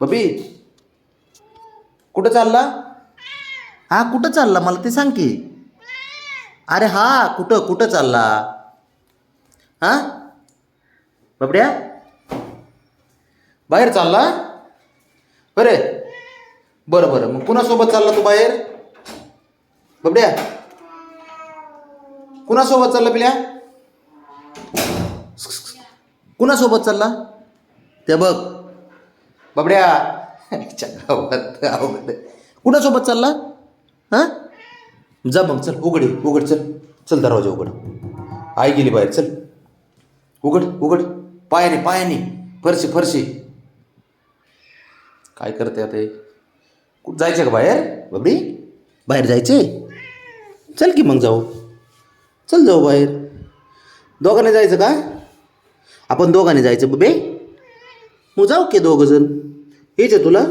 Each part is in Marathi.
बबी कुठं चालला? हा कुठं चालला मला ते सांग की. अरे हा कुठं कुठं चालला? हा बबड्या बाहेर चालला बरे. बरं बरं मग कुणासोबत चालला तू बाहेर? बबड्या कुणासोबत चालला पिल्या? कुणासोबत चालला ते बघ बबड्या. अवघड. कुणासोबत चालला? हां जा मग चल उघड उघड चल. चल दरवाजा उघड. आई गेली बाहेर चल. उघड उघड. पायाने पायाने फरशी फरशी. काय करते आता हे? कुठं जायचं का बाहेर बबडी? बाहेर जायचे? चल की मग जाऊ. चल जाऊ बाहेर. दोघांनी जायचं का? आपण दोघांनी जायचं बबे. मग जाऊ की दोघं जण. यायचं तुला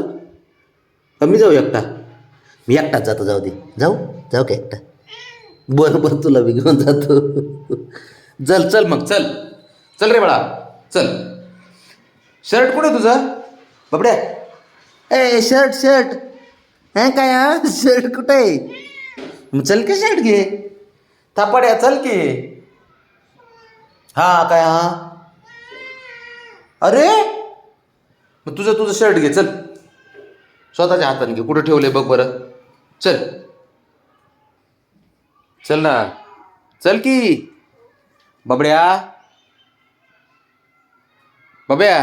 का मी जाऊ एकटा? मी एकटाच जातो. जाऊ दे. जाऊ जाऊ का एकटा? बरं बरं तुला मी घेऊन जातो. चल चल मग चल. चल रे बाळा चल. शर्ट कुठे तुझं बबड्या? ए शर्ट शर्ट हे काय हा शर्ट कुठे आहे? मग चल की शर्ट घे. थापाड्या चल की. हा काय हा? अरे मग तुझं तुझं शर्ट घे चल. स्वतःच्या हाताने घे. कुठं ठेवले बघ बरं. चल चल ना. चल की बबड्या. बब्या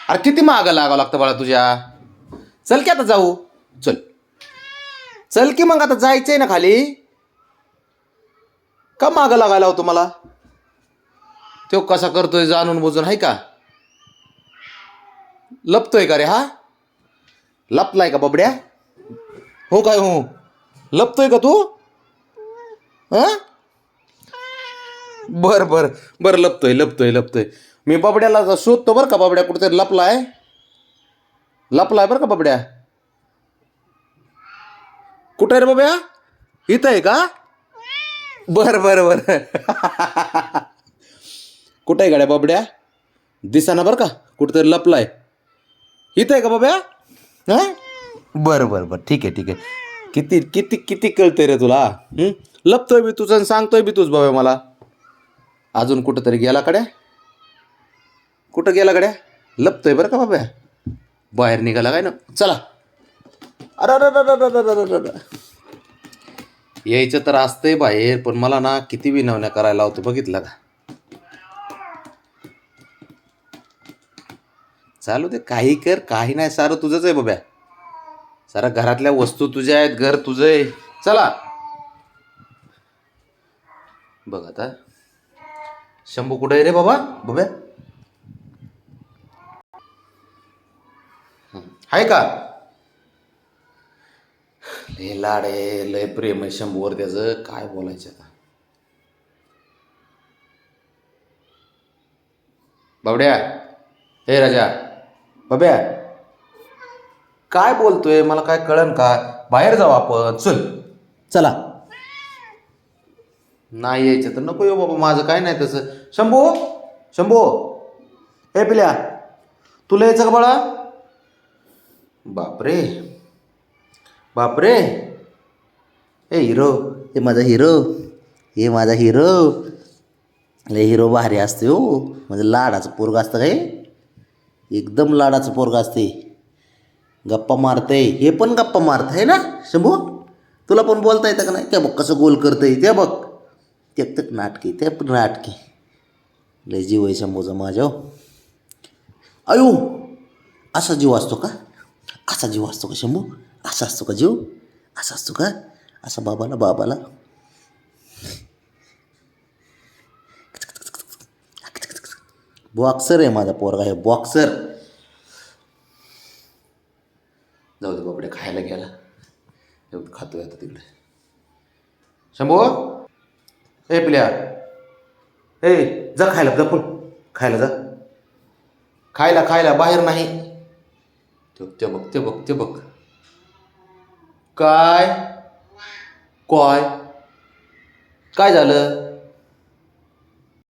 अरे किती मागं लागावं लागतं बाळा तुझ्या. चल की आता जाऊ. चल चल की मग आता जायचंय ना खाली. का मागं लागायला होतो मला? तो कसा करतोय जाणून बुजून आहे का? लपतोय का रे हा? लपलाय का बबड्या? हो काय हो? लपतोय का तू? हा बर बर बर लपतोय लपतोय लपतोय. मी बबड्याला शोधतो बरं का. बबड्या कुठेतरी लपलाय. लपलाय बरं का बबड्या. कुठं आहे रे बबड्या? इथं आहे का? बर बर बर. कुठं आहे गाड्या बबड्या? दिसाना बरं का. कुठेतरी लपलाय. इथं आहे का बबड्या? हां बरं बरं बरं ठीक आहे ठीक आहे. किती किती किती कळतंय रे तुला. लपतोय मी तुझं आणि सांगतोय बी तूच बाबा मला. अजून कुठं तरी गेला कड्या. कुठं गेला गड्या? लपतोय बरं का बाब्या. बाहेर निघाला काय ना. चला. अरे अरे अरे अरे अरे अरे अरे. यायचं तर असतंय बाहेर पण मला ना किती विनवण्या करायला लावतो बघितलं का. चालू दे काही कर काही नाही. सारं तुझंच आहे बाब्या. सारा घरातल्या वस्तू तुझ्या आहेत. घर तुझं आहे. चला बघ आता शंभू कुठं आहे रे बाबा बाब्या? आहे का? लय लाड आहे लय प्रेम आहे शंभूवर त्याचं. काय बोलायचं आता. बाबड्या हे राजा बाब्या काय बोलतोय मला काय कळन का? बाहेर जाऊ आपण चल. चला. नाही यायचं तर नको येऊ बाबा. माझं काय नाही तसं. शंभू शंभू हे पिल्या तुला यायचं का बाळा? बापरे बापरे. ए हिरो. हे माझा हिरो. हे माझा हिरो. लय हिरो भारी असते हो. म्हणजे लाडाचं पोरग असतं काय. एकदम लाडाचं पोरग असते. गप्पा मारतंय. हे पण गप्पा मारत आहे ना शंभू. तुला पण बोलता येतं का नाही? त्या बघ कसं गोल करतंय. त्या बघ ते तर नाटकी. ते पण नाटकी. लय जीव आहे शंभूचा माझ्या. अयो असा जीव असतो का? असा जीव असतो का शंभू? असा असतो का जीव? असा असतो का? असा बाबाला बाबाला. बॉक्सर आहे माझा पोरगा. हे बॉक्सर. जाऊ दे बाबडे खायला गेला. खातोय आता तिकडे. शंभू ए पिल्या ए जा खायला जा. पण खायला जा. खायला खायला बाहेर नाही. ते बघ ते बघ ते बघ. काय काय काय झालं?